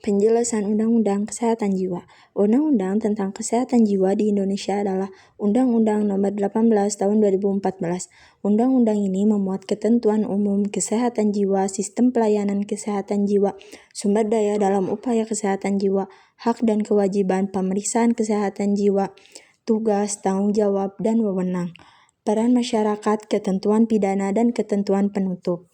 Penjelasan Undang-Undang Kesehatan Jiwa. Undang-Undang tentang Kesehatan Jiwa di Indonesia adalah Undang-Undang Nomor 18 Tahun 2014. Undang-undang ini memuat ketentuan umum kesehatan jiwa, sistem pelayanan kesehatan jiwa, sumber daya dalam upaya kesehatan jiwa, hak dan kewajiban pemeriksaan kesehatan jiwa, tugas, tanggung jawab, dan wewenang, peran masyarakat, ketentuan pidana, dan ketentuan penutup.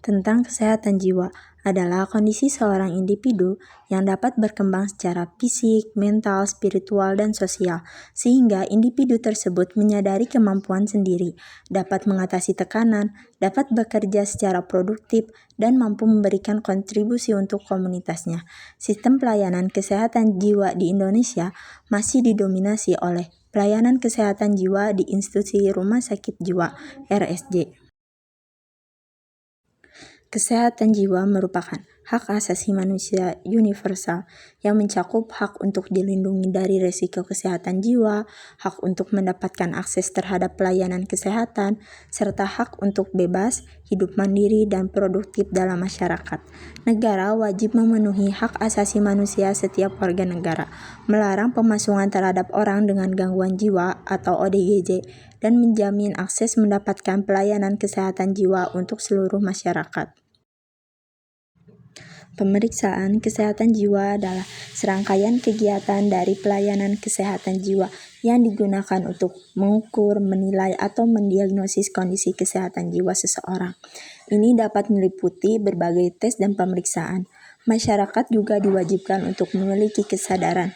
Tentang kesehatan jiwa adalah kondisi seorang individu yang dapat berkembang secara fisik, mental, spiritual, dan sosial, sehingga individu tersebut menyadari kemampuan sendiri, dapat mengatasi tekanan, dapat bekerja secara produktif, dan mampu memberikan kontribusi untuk komunitasnya. Sistem pelayanan kesehatan jiwa di Indonesia masih didominasi oleh pelayanan kesehatan jiwa di institusi Rumah Sakit Jiwa (RSJ). Kesehatan jiwa merupakan hak asasi manusia universal yang mencakup hak untuk dilindungi dari risiko kesehatan jiwa, hak untuk mendapatkan akses terhadap pelayanan kesehatan, serta hak untuk bebas, hidup mandiri, dan produktif dalam masyarakat. Negara wajib memenuhi hak asasi manusia setiap warga negara, melarang pemasungan terhadap orang dengan gangguan jiwa atau ODGJ, dan menjamin akses mendapatkan pelayanan kesehatan jiwa untuk seluruh masyarakat. Pemeriksaan kesehatan jiwa adalah serangkaian kegiatan dari pelayanan kesehatan jiwa yang digunakan untuk mengukur, menilai, atau mendiagnosis kondisi kesehatan jiwa seseorang. Ini dapat meliputi berbagai tes dan pemeriksaan. Masyarakat juga diwajibkan untuk memiliki kesadaran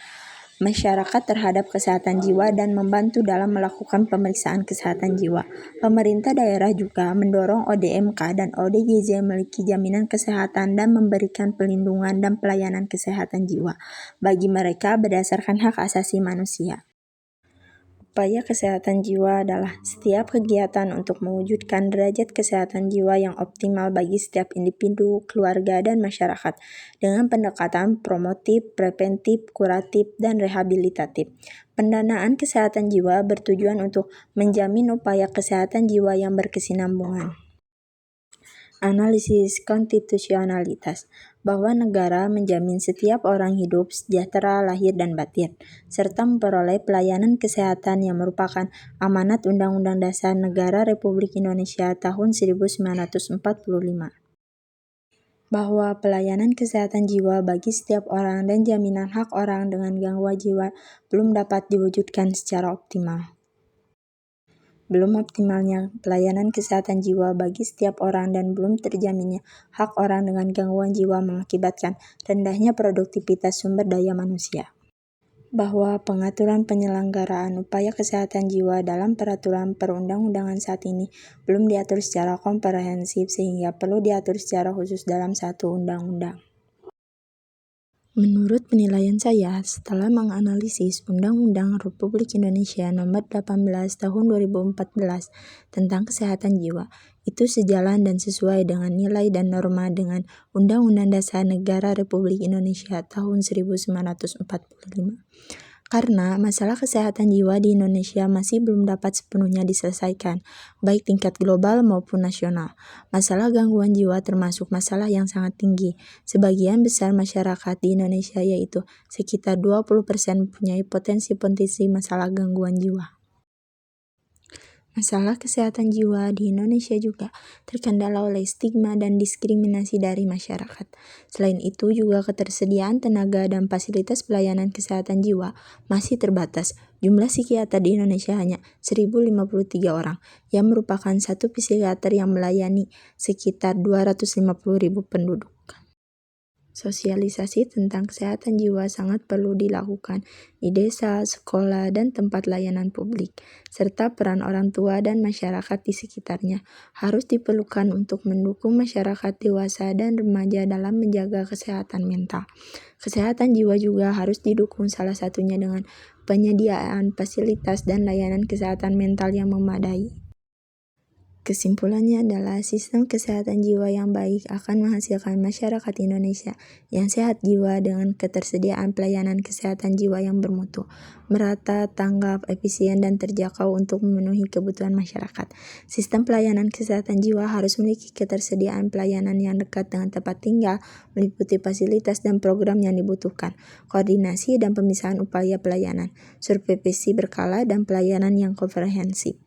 masyarakat terhadap kesehatan jiwa dan membantu dalam melakukan pemeriksaan kesehatan jiwa. Pemerintah daerah juga mendorong ODMK dan ODGJ memiliki jaminan kesehatan dan memberikan perlindungan dan pelayanan kesehatan jiwa bagi mereka berdasarkan hak asasi manusia. Upaya kesehatan jiwa adalah setiap kegiatan untuk mewujudkan derajat kesehatan jiwa yang optimal bagi setiap individu, keluarga, dan masyarakat dengan pendekatan promotif, preventif, kuratif, dan rehabilitatif. Pendanaan kesehatan jiwa bertujuan untuk menjamin upaya kesehatan jiwa yang berkesinambungan. Analisis konstitusionalitas, bahwa negara menjamin setiap orang hidup sejahtera lahir dan batin, serta memperoleh pelayanan kesehatan yang merupakan amanat Undang-Undang Dasar Negara Republik Indonesia tahun 1945. Bahwa pelayanan kesehatan jiwa bagi setiap orang dan jaminan hak orang dengan gangguan jiwa belum dapat diwujudkan secara optimal. Belum optimalnya pelayanan kesehatan jiwa bagi setiap orang dan belum terjaminnya hak orang dengan gangguan jiwa mengakibatkan rendahnya produktivitas sumber daya manusia. Bahwa pengaturan penyelenggaraan upaya kesehatan jiwa dalam peraturan perundang-undangan saat ini belum diatur secara komprehensif sehingga perlu diatur secara khusus dalam satu undang-undang. Menurut penilaian saya, setelah menganalisis Undang-Undang Republik Indonesia Nomor 18 Tahun 2014 tentang Kesehatan Jiwa, itu sejalan dan sesuai dengan nilai dan norma dengan Undang-Undang Dasar Negara Republik Indonesia tahun 1945. Karena masalah kesehatan jiwa di Indonesia masih belum dapat sepenuhnya diselesaikan, baik tingkat global maupun nasional. Masalah gangguan jiwa termasuk masalah yang sangat tinggi. Sebagian besar masyarakat di Indonesia, yaitu sekitar 20%, mempunyai potensi masalah gangguan jiwa. Masalah kesehatan jiwa di Indonesia juga terkendala oleh stigma dan diskriminasi dari masyarakat. Selain itu juga ketersediaan tenaga dan fasilitas pelayanan kesehatan jiwa masih terbatas. Jumlah psikiater di Indonesia hanya 1.053 orang, yang merupakan satu psikiater yang melayani sekitar 250.000 penduduk. Sosialisasi tentang kesehatan jiwa sangat perlu dilakukan di desa, sekolah, dan tempat layanan publik, serta peran orang tua dan masyarakat di sekitarnya harus diperlukan untuk mendukung masyarakat dewasa dan remaja dalam menjaga kesehatan mental. Kesehatan jiwa juga harus didukung salah satunya dengan penyediaan fasilitas dan layanan kesehatan mental yang memadai. Kesimpulannya adalah sistem kesehatan jiwa yang baik akan menghasilkan masyarakat Indonesia yang sehat jiwa dengan ketersediaan pelayanan kesehatan jiwa yang bermutu, merata, tanggap, efisien, dan terjangkau untuk memenuhi kebutuhan masyarakat. Sistem pelayanan kesehatan jiwa harus memiliki ketersediaan pelayanan yang dekat dengan tempat tinggal, meliputi fasilitas dan program yang dibutuhkan, koordinasi dan pemisahan upaya pelayanan, supervisi berkala, dan pelayanan yang komprehensif.